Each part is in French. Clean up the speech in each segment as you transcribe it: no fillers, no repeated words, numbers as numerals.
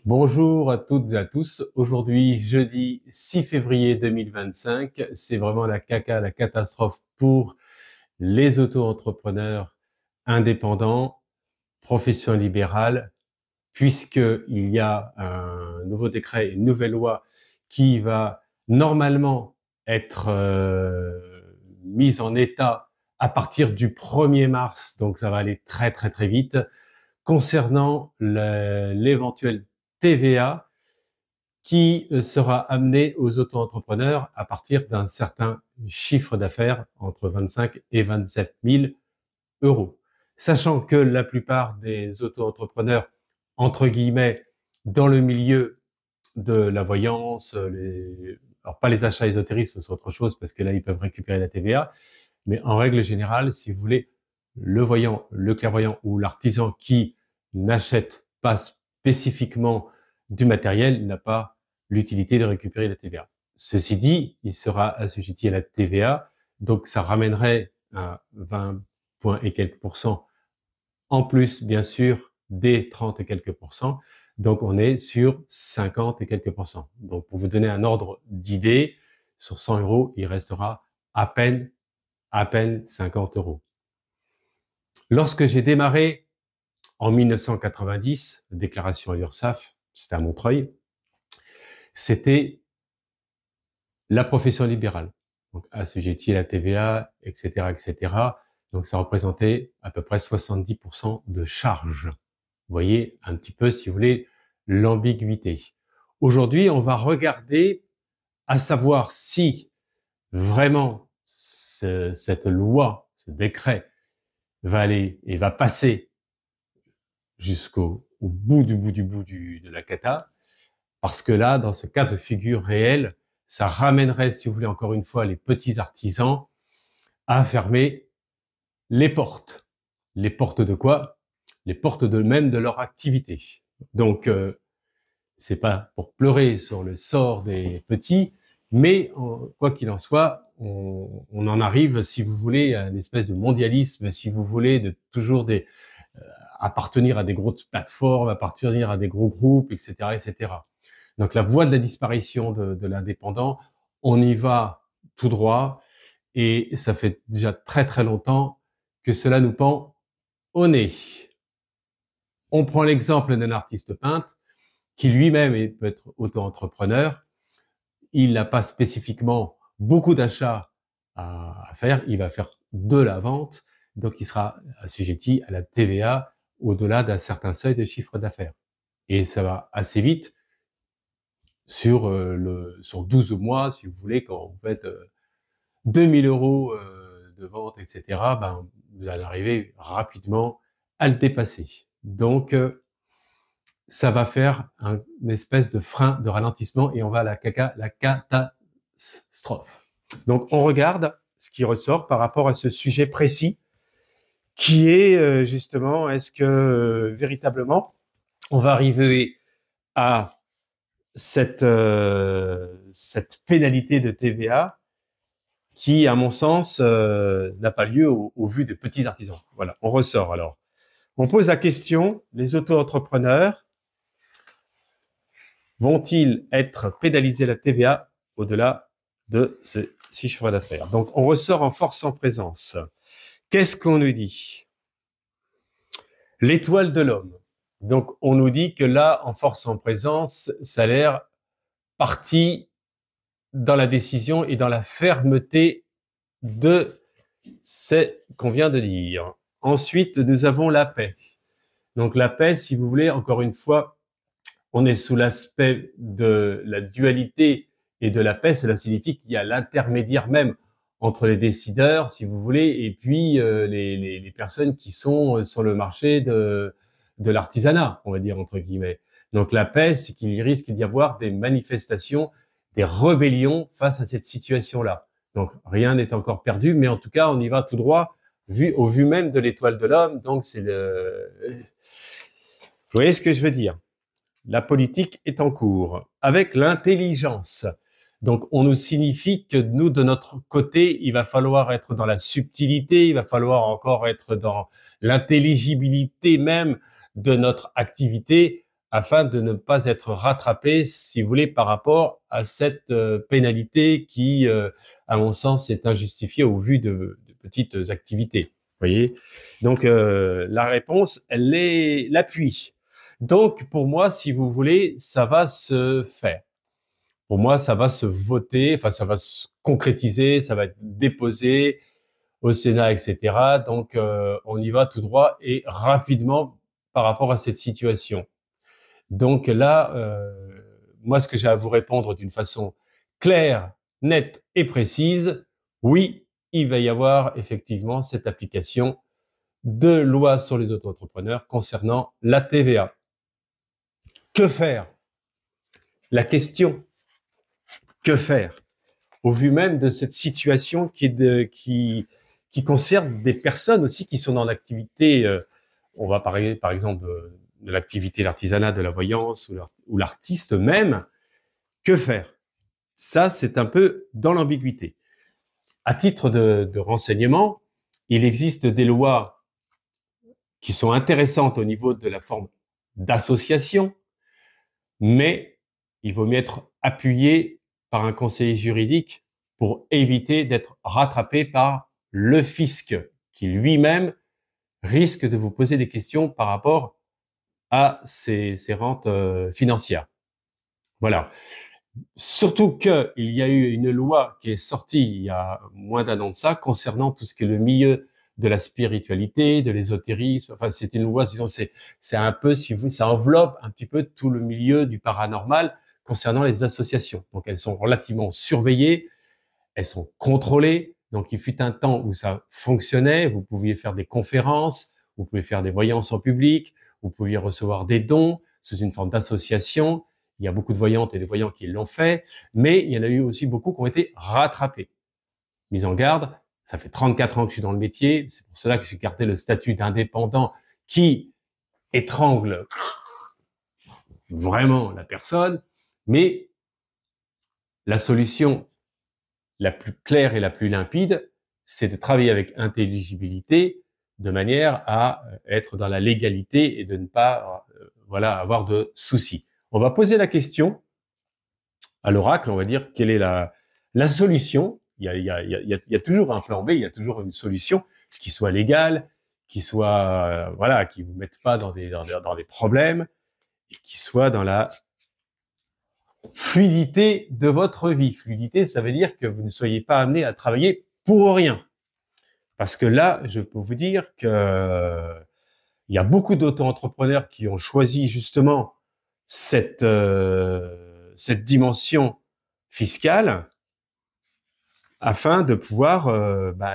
Bonjour à toutes et à tous. Aujourd'hui, jeudi 6 février 2025, c'est vraiment la caca, la catastrophe pour les auto-entrepreneurs indépendants, profession libérale, puisqu'il y a un nouveau décret, une nouvelle loi qui va normalement être mise en état à partir du 1er mars, donc ça va aller très très très vite, concernant l'éventuel TVA qui sera amené aux auto-entrepreneurs à partir d'un certain chiffre d'affaires entre 25 et 27 000 euros. Sachant que la plupart des auto-entrepreneurs, entre guillemets, dans le milieu de la voyance, alors pas les achats ésotéristes, c'est autre chose parce que là, ils peuvent récupérer la TVA, mais en règle générale, si vous voulez, le voyant, le clairvoyant ou l'artisan qui n'achète pas spécifiquement du matériel n'a pas l'utilité de récupérer la TVA. Ceci dit, il sera assujetti à la TVA, donc ça ramènerait à 20 points et quelques pourcents, en plus, bien sûr, des 30 et quelques pourcents. Donc, on est sur 50 et quelques pourcents. Donc, pour vous donner un ordre d'idée, sur 100 euros, il restera à peine 50 euros. Lorsque j'ai démarré en 1990, déclaration à l'URSSAF, c'était à Montreuil, c'était la profession libérale. Donc, assujetti à la TVA, etc., etc. Donc, ça représentait à peu près 70% de charges. Vous voyez un petit peu, si vous voulez, l'ambiguïté. Aujourd'hui, on va regarder à savoir si vraiment cette loi, ce décret, va aller et va passer jusqu'au bout de la cata, parce que là, dans ce cas de figure réel, ça ramènerait, si vous voulez, encore une fois, les petits artisans à fermer les portes. Les portes de quoi? Les portes de même de leur activité. Donc, c'est pas pour pleurer sur le sort des petits, mais quoi qu'il en soit, on en arrive, si vous voulez, à une espèce de mondialisme, si vous voulez, de toujours appartenir à des grosses plateformes, appartenir à des gros groupes, etc., etc. Donc la voie de la disparition de l'indépendant, on y va tout droit, et ça fait déjà très très longtemps que cela nous pend au nez. On prend l'exemple d'un artiste peintre qui lui-même peut être auto-entrepreneur. Il n'a pas spécifiquement beaucoup d'achats à faire, il va faire de la vente, donc il sera assujetti à la TVA au-delà d'un certain seuil de chiffre d'affaires. Et ça va assez vite sur 12 mois, si vous voulez, quand vous faites 2000 euros de vente, etc., ben, vous allez arriver rapidement à le dépasser. Donc, ça va faire une espèce de frein de ralentissement et on va à la catastrophe. Donc, on regarde ce qui ressort par rapport à ce sujet précis qui est justement, est-ce que véritablement, on va arriver à cette pénalité de TVA qui, à mon sens, n'a pas lieu au vu de petits artisans. Voilà, on ressort alors. On pose la question, les auto-entrepreneurs vont-ils être pénalisés la TVA au-delà de ce chiffre d'affaires? Donc, on ressort en force en présence. Qu'est-ce qu'on nous dit? L'étoile de l'homme. Donc, on nous dit que là, en force en présence, ça a l'air parti dans la décision et dans la fermeté de ce qu'on vient de dire. Ensuite, nous avons la paix. Donc, la paix, si vous voulez, encore une fois, on est sous l'aspect de la dualité et de la paix. Cela signifie qu'il y a l'intermédiaire même entre les décideurs, si vous voulez, et puis les personnes qui sont sur le marché de l'artisanat, on va dire entre guillemets. Donc la paix, c'est qu'il risque d'y avoir des manifestations, des rébellions face à cette situation-là. Donc rien n'est encore perdu, mais en tout cas, on y va tout droit, au vu même de l'étoile de l'homme. Donc c'est le... Vous voyez ce que je veux dire? La politique est en cours avec l'intelligence. Donc, on nous signifie que nous, de notre côté, il va falloir être dans la subtilité, il va falloir encore être dans l'intelligibilité même de notre activité afin de ne pas être rattrapé, si vous voulez, par rapport à cette pénalité qui, à mon sens, est injustifiée au vu de petites activités. Vous voyez? Donc, la réponse, elle est l'appui. Donc, pour moi, si vous voulez, ça va se faire. Pour moi, ça va se voter, enfin, ça va se concrétiser, ça va être déposé au Sénat, etc. Donc, on y va tout droit et rapidement par rapport à cette situation. Donc là, moi, ce que j'ai à vous répondre d'une façon claire, nette et précise, oui, il va y avoir effectivement cette application de loi sur les auto-entrepreneurs concernant la TVA. Que faire? La question, que faire? Au vu même de cette situation qui concerne des personnes aussi qui sont dans l'activité, on va parler par exemple de l'activité, l'artisanat, de la voyance ou l'artiste même. Que faire? Ça, c'est un peu dans l'ambiguïté. À titre de renseignement, il existe des lois qui sont intéressantes au niveau de la forme d'association, mais il vaut mieux être appuyé par un conseiller juridique pour éviter d'être rattrapé par le fisc, qui lui-même risque de vous poser des questions par rapport à ces rentes financières. Voilà. Surtout qu'il y a eu une loi qui est sortie il y a moins d'un an de ça concernant tout ce qui est le milieu de la spiritualité, de l'ésotérisme. Enfin, c'est une loi, disons, c'est un peu, si vous, ça enveloppe un petit peu tout le milieu du paranormal concernant les associations. Donc, elles sont relativement surveillées, elles sont contrôlées. Donc, il fut un temps où ça fonctionnait. Vous pouviez faire des conférences, vous pouvez faire des voyances en public, vous pouviez recevoir des dons sous une forme d'association. Il y a beaucoup de voyantes et de voyants qui l'ont fait, mais il y en a eu aussi beaucoup qui ont été rattrapés. Mise en garde, ça fait 34 ans que je suis dans le métier, c'est pour cela que j'ai gardé le statut d'indépendant qui étrangle vraiment la personne, mais la solution la plus claire et la plus limpide, c'est de travailler avec intelligibilité de manière à être dans la légalité et de ne pas avoir de soucis. On va poser la question à l'oracle, on va dire quelle est la solution. Il y a toujours un plan B, il y a toujours une solution, ce qui soit légal, qui soit qui vous mette pas dans des problèmes et qui soit dans la fluidité de votre vie. Fluidité, ça veut dire que vous ne soyez pas amené à travailler pour rien. Parce que là, je peux vous dire que il y a beaucoup d'auto-entrepreneurs qui ont choisi justement cette dimension fiscale afin de pouvoir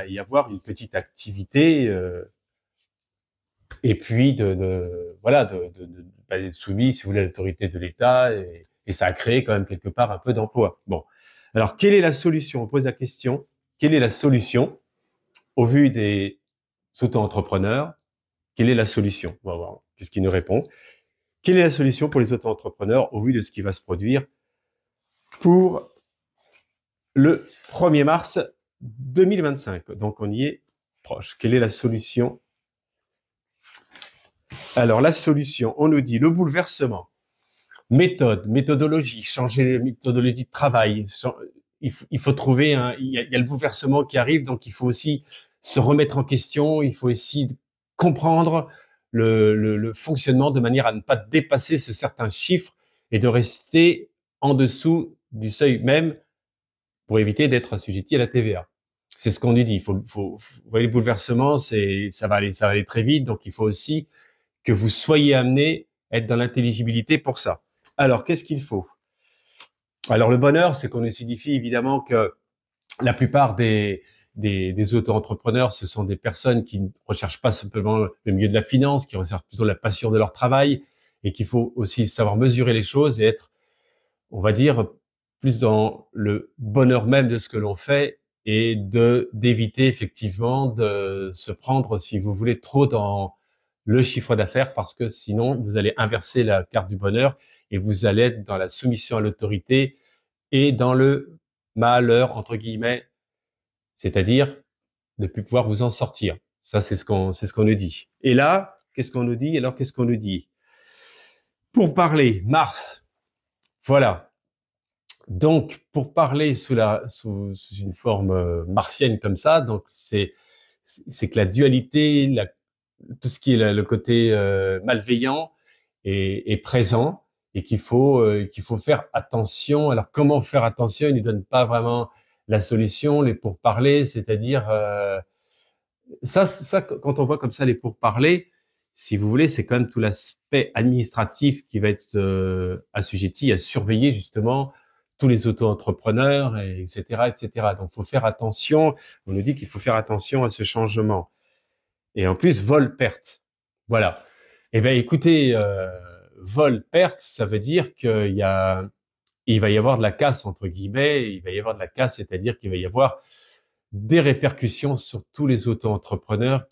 y avoir une petite activité et puis de pas être soumis, si vous voulez, à l'autorité de l'État et ça a créé quand même quelque part un peu d'emploi. Bon, alors quelle est la solution? On pose la question. Quelle est la solution au vu des auto-entrepreneurs? Quelle est la solution? On va voir. Qu'est-ce qu'il nous répond? Quelle est la solution pour les auto-entrepreneurs au vu de ce qui va se produire pour le 1er mars 2025? Donc, on y est proche. Quelle est la solution? Alors, la solution, on nous dit le bouleversement, méthodologie, changer les méthodologies de travail. Il faut trouver il y a le bouleversement qui arrive, donc il faut aussi se remettre en question, il faut aussi comprendre le fonctionnement de manière à ne pas dépasser ce certain chiffre et de rester en dessous du seuil même pour éviter d'être assujetti à la TVA. C'est ce qu'on nous dit. Vous voyez, le bouleversement, ça va aller très vite, donc il faut aussi que vous soyez amené à être dans l'intelligibilité pour ça. Alors, qu'est-ce qu'il faut? Alors, le bonheur, c'est qu'on nous signifie évidemment que la plupart des auto-entrepreneurs, ce sont des personnes qui ne recherchent pas simplement le milieu de la finance, qui recherchent plutôt la passion de leur travail et qu'il faut aussi savoir mesurer les choses et être, on va dire, plus dans le bonheur même de ce que l'on fait et d'éviter effectivement de se prendre, si vous voulez, trop dans le chiffre d'affaires parce que sinon vous allez inverser la carte du bonheur et vous allez être dans la soumission à l'autorité et dans le malheur entre guillemets, c'est-à-dire ne plus pouvoir vous en sortir. Ça c'est ce qu'on nous dit. Et là, qu'est-ce qu'on nous dit? Alors, qu'est-ce qu'on nous dit? Pour parler, Mars. Voilà. Donc, pour parler sous une forme martienne comme ça, donc c'est que la dualité, tout ce qui est le côté malveillant est présent et qu'il faut faire attention. Alors, comment faire attention? Il ne donne pas vraiment la solution, les pourparlers, c'est-à-dire ça, quand on voit comme ça les pourparlers, si vous voulez, c'est quand même tout l'aspect administratif qui va être assujetti à surveiller justement tous les auto-entrepreneurs, etc., etc. Donc, faut faire attention. On nous dit qu'il faut faire attention à ce changement. Et en plus, vol-perte. Voilà. Eh ben, écoutez, vol-perte, ça veut dire il va y avoir de la casse entre guillemets. Il va y avoir de la casse, c'est-à-dire qu'il va y avoir des répercussions sur tous les auto-entrepreneurs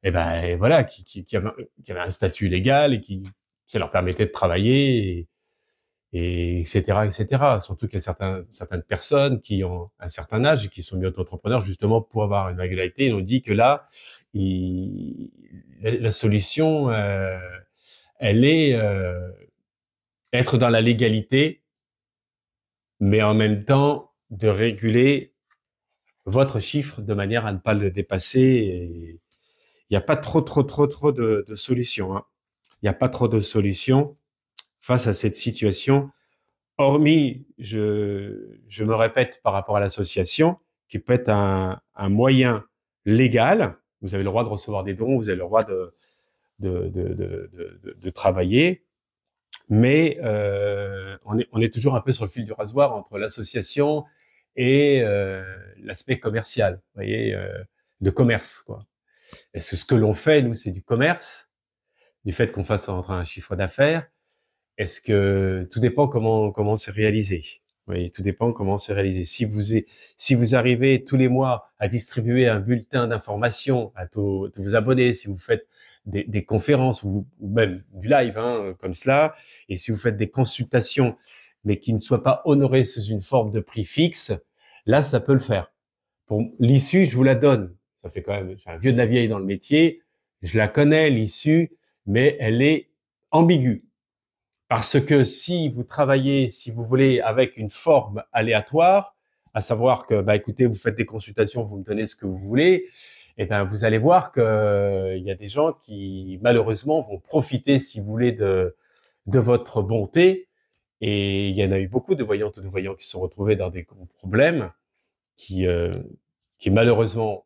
voilà, qui avaient un statut légal et qui ça leur permettait de travailler et etc., etc. Surtout qu'il y a certaines personnes qui ont un certain âge et qui sont mis auto-entrepreneurs justement pour avoir une régularité. Et on dit que là, la solution, elle est être dans la légalité, mais en même temps de réguler votre chiffre de manière à ne pas le dépasser. Et il n'y a pas trop de solutions. Hein. Il n'y a pas trop de solutions face à cette situation. Hormis, je me répète par rapport à l'association, qui peut être un moyen légal. Vous avez le droit de recevoir des dons, vous avez le droit de travailler, mais on est toujours un peu sur le fil du rasoir entre l'association et l'aspect commercial, vous voyez, de commerce, quoi. Est-ce que ce que l'on fait, nous, c'est du commerce, du fait qu'on fasse rentrer un chiffre d'affaires? Est-ce que tout dépend comment c'est réalisé? Vous voyez, tout dépend comment c'est réalisé. Si vous arrivez tous les mois à distribuer un bulletin d'information à tous vos abonnés, si vous faites des conférences ou même du live comme cela, et si vous faites des consultations, mais qui ne soient pas honorées sous une forme de prix fixe, là, ça peut le faire. Pour l'issue, je vous la donne. Ça fait quand même, je suis un vieux de la vieille dans le métier. Je la connais, l'issue, mais elle est ambiguë. Parce que si vous travaillez, si vous voulez, avec une forme aléatoire, à savoir que, écoutez, vous faites des consultations, vous me donnez ce que vous voulez, et vous allez voir que il y a des gens qui, malheureusement, vont profiter, si vous voulez, de votre bonté. Et il y en a eu beaucoup de voyantes et de voyants qui se sont retrouvés dans des gros problèmes, qui malheureusement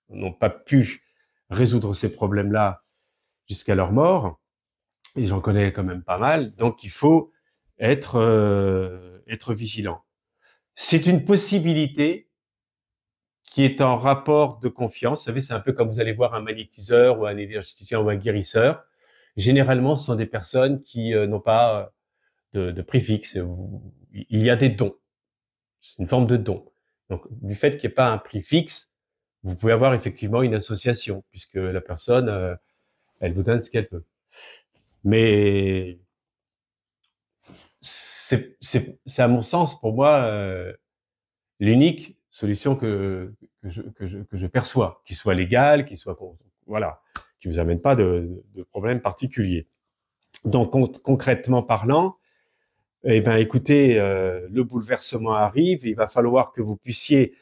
n'ont pas pu résoudre ces problèmes-là jusqu'à leur mort. Et j'en connais quand même pas mal. Donc, il faut être vigilant. C'est une possibilité qui est en rapport de confiance. Vous savez, c'est un peu comme vous allez voir un magnétiseur ou un énergéticien ou un guérisseur. Généralement, ce sont des personnes qui n'ont pas de prix fixe. Il y a des dons. C'est une forme de don. Donc, du fait qu'il n'y ait pas un prix fixe, vous pouvez avoir effectivement une association, puisque la personne, elle vous donne ce qu'elle peut. Mais c'est à mon sens, pour moi, l'unique solution que je perçois, qui soit légale, qui soit voilà, qui vous amène pas de problème particulier. Donc concrètement parlant, écoutez, le bouleversement arrive, il va falloir que vous puissiez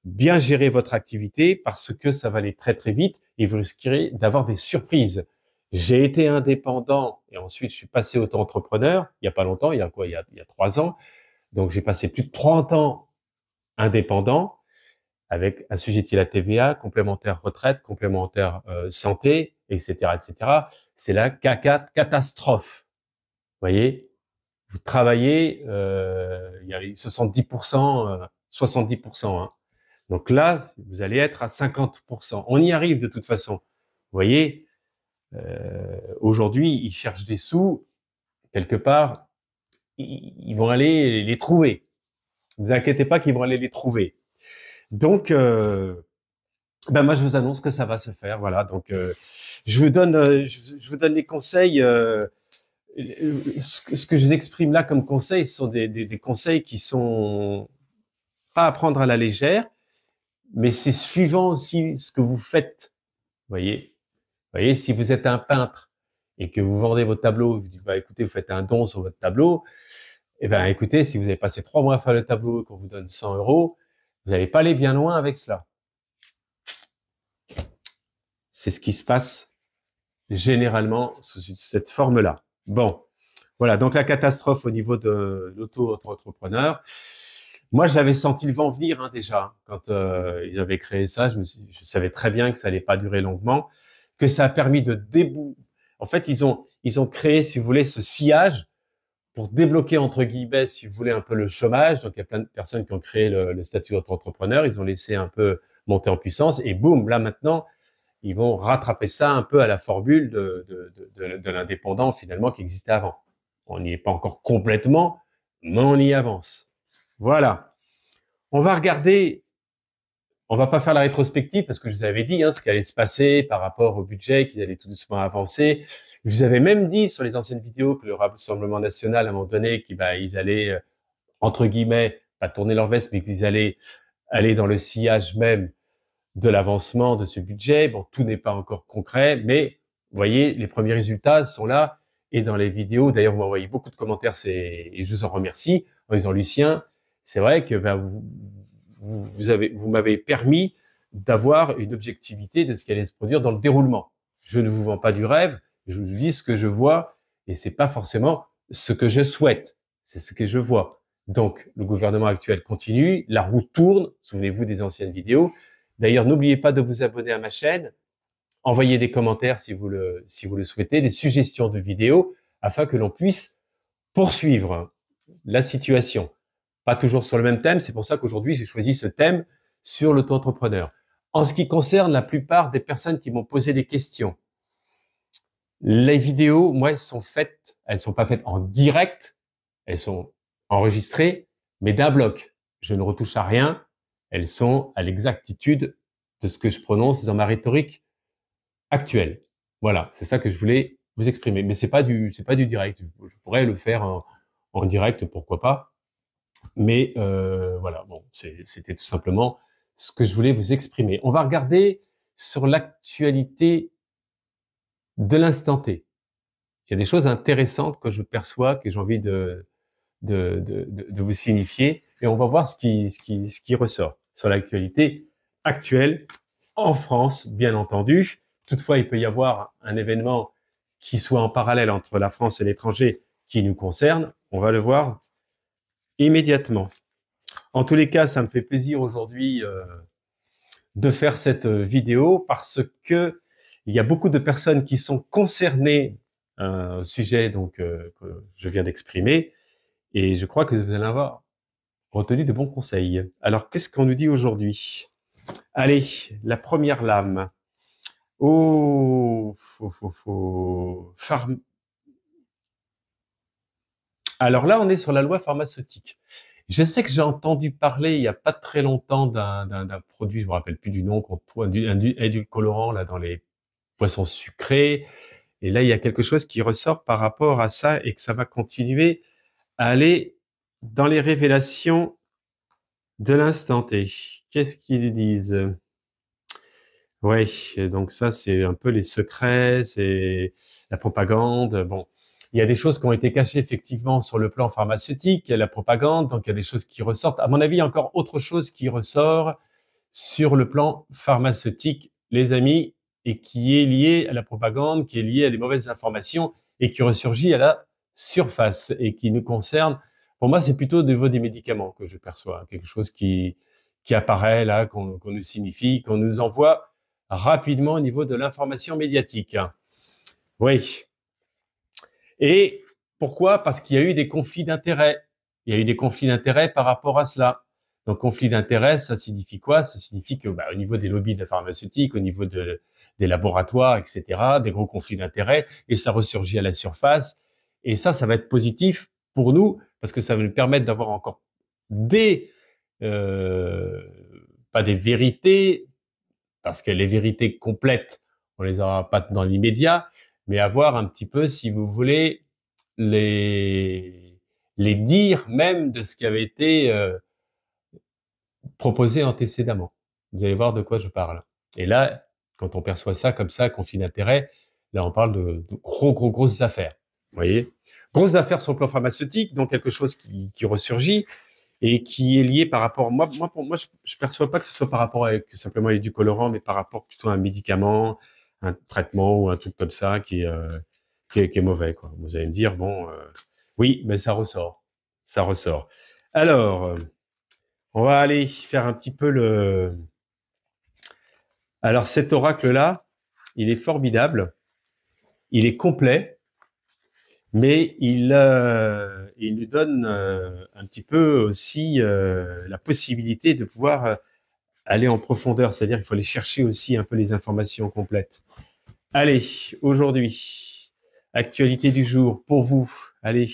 bien gérer votre activité parce que ça va aller très très vite et vous risquerez d'avoir des surprises. J'ai été indépendant et ensuite je suis passé auto-entrepreneur il y a pas longtemps, il y a 3 ans. Donc j'ai passé plus de 30 ans indépendant avec assujetti à la TVA, complémentaire retraite, complémentaire santé, etc., etc. C'est la catastrophe. Vous voyez, vous travaillez, il y a 70%, 70%. Hein. Donc là, vous allez être à 50%. On y arrive de toute façon. Vous voyez, aujourd'hui, ils cherchent des sous quelque part. Ils vont aller les trouver. Ne vous inquiétez pas qu'ils vont aller les trouver. Donc, moi, je vous annonce que ça va se faire. Voilà. Donc, je vous donne les conseils. Ce que je vous exprime là comme conseils, ce sont des conseils qui sont pas à prendre à la légère, mais c'est suivant aussi ce que vous faites. Vous voyez. Vous voyez, si vous êtes un peintre et que vous vendez votre tableau, vous dites, bah, écoutez, vous faites un don sur votre tableau, eh ben, écoutez, si vous avez passé 3 mois à faire le tableau et qu'on vous donne 100 euros, vous n'allez pas aller bien loin avec cela. C'est ce qui se passe généralement sous cette forme-là. Bon, voilà, donc la catastrophe au niveau de l'auto-entrepreneur. Moi, j'avais senti le vent venir déjà quand ils avaient créé ça. Je savais très bien que ça allait pas durer longuement, que ça a permis de En fait, ils ont créé, si vous voulez, ce sillage pour débloquer entre guillemets, si vous voulez, un peu le chômage. Donc, il y a plein de personnes qui ont créé le statut d'auto-entrepreneur. Ils ont laissé un peu monter en puissance et boum, là maintenant, ils vont rattraper ça un peu à la formule de l'indépendant finalement qui existait avant. On n'y est pas encore complètement, mais on y avance. Voilà. On va regarder, on va pas faire la rétrospective parce que je vous avais dit ce qui allait se passer par rapport au budget, qu'ils allaient tout doucement avancer. Je vous avais même dit sur les anciennes vidéos que le Rassemblement national, à un moment donné, ils allaient, entre guillemets, pas tourner leur veste, mais qu'ils allaient aller dans le sillage même de l'avancement de ce budget. Bon, tout n'est pas encore concret, mais vous voyez, les premiers résultats sont là. Et dans les vidéos, d'ailleurs, vous m'envoyez beaucoup de commentaires, et je vous en remercie, en disant, Lucien, c'est vrai que vous m'avez permis d'avoir une objectivité de ce qui allait se produire dans le déroulement. Je ne vous vends pas du rêve, je vous dis ce que je vois, et c'est pas forcément ce que je souhaite, c'est ce que je vois. Donc, le gouvernement actuel continue, la roue tourne, souvenez-vous des anciennes vidéos. D'ailleurs, n'oubliez pas de vous abonner à ma chaîne, envoyez des commentaires si vous le souhaitez, des suggestions de vidéos, afin que l'on puisse poursuivre la situation. Pas toujours sur le même thème, c'est pour ça qu'aujourd'hui, j'ai choisi ce thème sur l'auto-entrepreneur. En ce qui concerne la plupart des personnes qui m'ont posé des questions, les vidéos, moi, elles sont pas faites en direct, elles sont enregistrées, mais d'un bloc. Je ne retouche à rien, elles sont à l'exactitude de ce que je prononce dans ma rhétorique actuelle. Voilà, c'est ça que je voulais vous exprimer. Mais c'est pas du direct. Je pourrais le faire en direct, pourquoi pas. Mais voilà, bon, c'était tout simplement ce que je voulais vous exprimer. On va regarder sur l'actualité de l'instant T. Il y a des choses intéressantes que je perçois, que j'ai envie de vous signifier, et on va voir ce qui ressort sur l'actualité actuelle en France, bien entendu. Toutefois, il peut y avoir un événement qui soit en parallèle entre la France et l'étranger qui nous concerne. On va le voir immédiatement. En tous les cas, ça me fait plaisir aujourd'hui de faire cette vidéo parce que il y a beaucoup de personnes qui sont concernées au sujet que je viens d'exprimer, et je crois que vous allez avoir retenu de bons conseils. Alors, qu'est-ce qu'on nous dit aujourd'hui? Allez, la première lame. Oh, Alors là, on est sur la loi pharmaceutique. Je sais que j'ai entendu parler il y a pas très longtemps d'un produit, je me rappelle plus du nom, qu'on trouve un édulcorant là dans les poissons sucrés. Et là, il y a quelque chose qui ressort par rapport à ça et que ça va continuer à aller dans les révélations de l'instant T. Qu'est-ce qu'ils disent? Ouais, donc ça, c'est un peu les secrets, c'est la propagande. Bon, il y a des choses qui ont été cachées effectivement sur le plan pharmaceutique, il y a la propagande, donc il y a des choses qui ressortent. À mon avis, il y a encore autre chose qui ressort sur le plan pharmaceutique, les amis, et qui est lié à la propagande, qui est lié à des mauvaises informations et qui ressurgit à la surface et qui nous concerne. Pour moi, c'est plutôt au niveau des médicaments que je perçois, quelque chose qui apparaît là, qu'on nous signifie, qu'on nous envoie rapidement au niveau de l'information médiatique. Oui. Et pourquoi? Parce qu'il y a eu des conflits d'intérêts. Il y a eu des conflits d'intérêts par rapport à cela. Donc, conflit d'intérêts, ça signifie quoi? Ça signifie que, au niveau des lobbies de la pharmaceutique, au niveau des laboratoires, etc., des gros conflits d'intérêts, et ça ressurgit à la surface. Et ça va être positif pour nous, parce que ça va nous permettre d'avoir encore pas des vérités, parce que les vérités complètes, on les aura pas dans l'immédiat, mais avoir un petit peu, si vous voulez, les dires même de ce qui avait été proposé antécédemment. Vous allez voir de quoi je parle. Et là, quand on perçoit ça comme ça, conflit d'intérêts, là, on parle de grosses affaires. Vous voyez, grosses affaires sur le plan pharmaceutique, donc quelque chose qui ressurgit et qui est lié par rapport. Pour moi, je perçois pas que ce soit par rapport avec simplement du colorant, mais par rapport plutôt à un médicament, un traitement ou un truc comme ça qui est mauvais, quoi. Vous allez me dire, bon, oui, mais ça ressort, ça ressort. Alors, on va aller faire un petit peu le. Alors, cet oracle-là, il est formidable, il est complet, mais il nous donne un petit peu aussi la possibilité de pouvoir aller en profondeur, c'est-à-dire qu'il faut aller chercher aussi un peu les informations complètes. Allez, aujourd'hui, actualité du jour pour vous. Allez,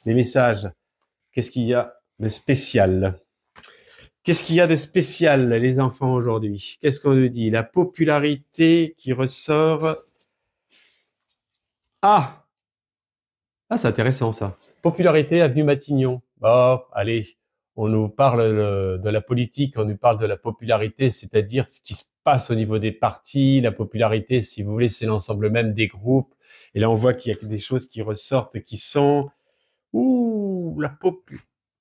les messages. Qu'est-ce qu'il y a de spécial? Qu'est-ce qu'il y a de spécial, les enfants, aujourd'hui? Qu'est-ce qu'on nous dit? La popularité qui ressort. Ah! Ah, c'est intéressant, ça. Popularité, avenue Matignon. Oh, allez, on nous parle de la politique, on nous parle de la popularité, c'est-à-dire ce qui se passe au niveau des partis. La popularité, si vous voulez, c'est l'ensemble même des groupes. Et là, on voit qu'il y a des choses qui ressortent, qui sont... Ouh, la pop...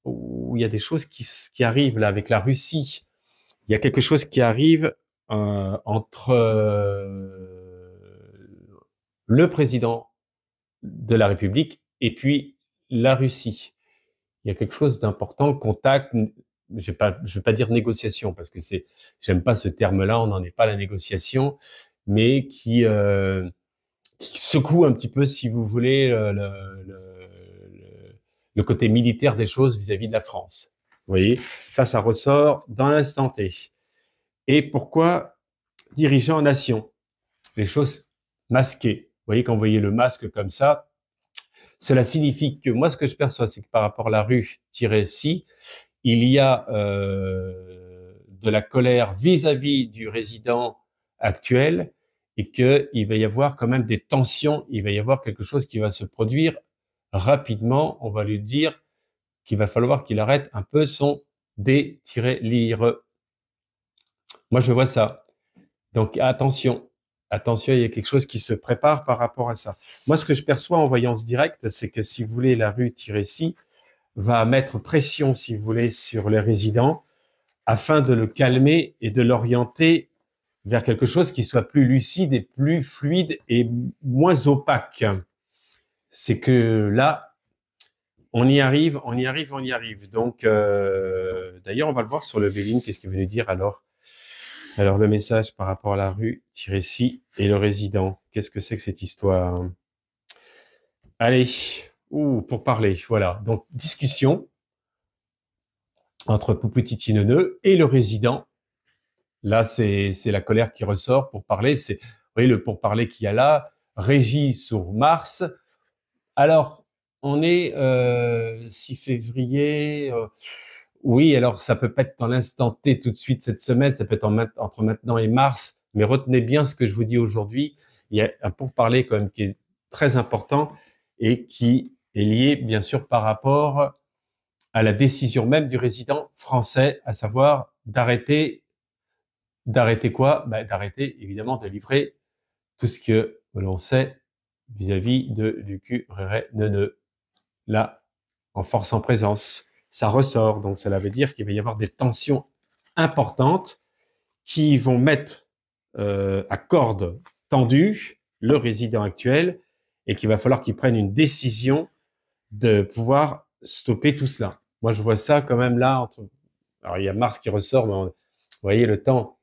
Ouh, il y a des choses qui arrivent là avec la Russie. Il y a quelque chose qui arrive entre le président de la République et puis la Russie. Il y a quelque chose d'important, contact, je vais pas dire négociation parce que j'aime pas ce terme-là, on n'en est pas à la négociation, mais qui secoue un petit peu, si vous voulez, le côté militaire des choses vis-à-vis de la France. Vous voyez, ça ressort dans l'instant T. Et pourquoi dirigeant nation? Les choses masquées. Vous voyez, quand vous voyez le masque comme ça, cela signifie que moi, ce que je perçois, c'est que par rapport à la rue-ci, il y a de la colère vis-à-vis du résident actuel et qu'il va y avoir quand même des tensions, il va y avoir quelque chose qui va se produire rapidement. On va lui dire qu'il va falloir qu'il arrête un peu son délire. Moi, je vois ça. Donc, attention. Attention, il y a quelque chose qui se prépare par rapport à ça. Moi, ce que je perçois en voyance directe, c'est que si vous voulez, la rue-ci va mettre pression, si vous voulez, sur les résidents afin de le calmer et de l'orienter vers quelque chose qui soit plus lucide et plus fluide et moins opaque. C'est que là, on y arrive. Donc, d'ailleurs, on va le voir sur le Véline. Qu'est-ce qu'il veut nous dire alors? Alors, le message par rapport à la rue-ci et le résident. Qu'est-ce que c'est que cette histoire? Allez, pour parler, voilà. Donc, discussion entre Poupouti Neuneu et le résident. Là, c'est la colère qui ressort pour parler. Vous voyez, le pourparler qu'il y a là, régi sur Mars. Alors, on est 6 février. Oui, alors ça peut pas être dans l'instant T tout de suite cette semaine, ça peut être entre maintenant et mars, mais retenez bien ce que je vous dis aujourd'hui. Il y a un pourparler quand même qui est très important et qui est lié bien sûr par rapport à la décision même du résident français, à savoir d'arrêter quoi? D'arrêter évidemment de livrer tout ce que l'on sait vis-à-vis du Neuneu. Là, en force en présence, ça ressort. Donc, cela veut dire qu'il va y avoir des tensions importantes qui vont mettre à corde tendue le résident actuel et qu'il va falloir qu'il prenne une décision de pouvoir stopper tout cela. Moi, je vois ça quand même là. Alors, il y a Mars qui ressort, mais vous voyez, le temps.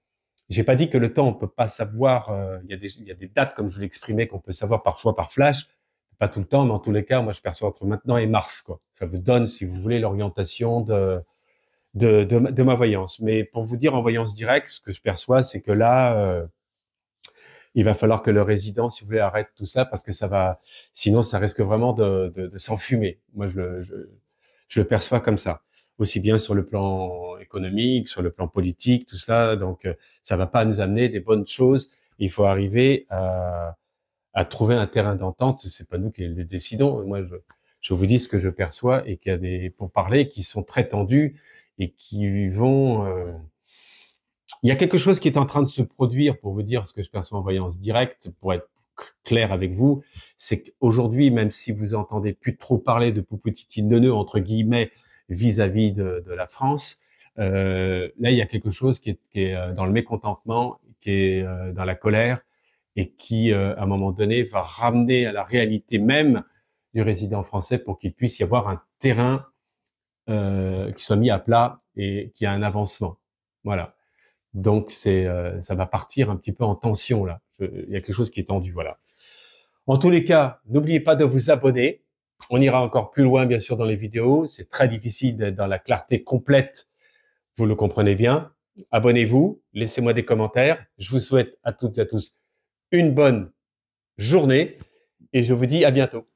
J'ai pas dit que le temps, on peut pas savoir. Il y a des dates, comme je l'exprimais, qu'on peut savoir parfois par flash. Pas tout le temps, mais en tous les cas, moi, je perçois entre maintenant et mars, quoi. Ça vous donne, si vous voulez, l'orientation de ma voyance. Mais pour vous dire en voyance directe, ce que je perçois, c'est que là, il va falloir que le résident, si vous voulez, arrête tout ça parce que sinon, ça risque vraiment de s'enfumer. Moi, je le perçois comme ça. Aussi bien sur le plan économique, sur le plan politique, tout cela. Donc, ça va pas nous amener des bonnes choses. Il faut arriver à trouver un terrain d'entente. C'est pas nous qui le décidons. Moi, je vous dis ce que je perçois et qu'il y a des pourparlers qui sont très tendus et qui vont Il y a quelque chose qui est en train de se produire, pour vous dire ce que je perçois en voyance directe, pour être clair avec vous, c'est qu'aujourd'hui, même si vous entendez plus trop parler de poupouti neuneu, entre guillemets, vis-à-vis de la France, là, il y a quelque chose qui est dans le mécontentement, qui est dans la colère, et qui, à un moment donné, va ramener à la réalité même du résident français pour qu'il puisse y avoir un terrain qui soit mis à plat et qui a un avancement. Voilà. Donc ça va partir un petit peu en tension là. Il y a quelque chose qui est tendu, voilà. En tous les cas, n'oubliez pas de vous abonner. On ira encore plus loin, bien sûr, dans les vidéos. C'est très difficile d'être dans la clarté complète. Vous le comprenez bien. Abonnez-vous, laissez-moi des commentaires. Je vous souhaite à toutes et à tous une bonne journée et je vous dis à bientôt.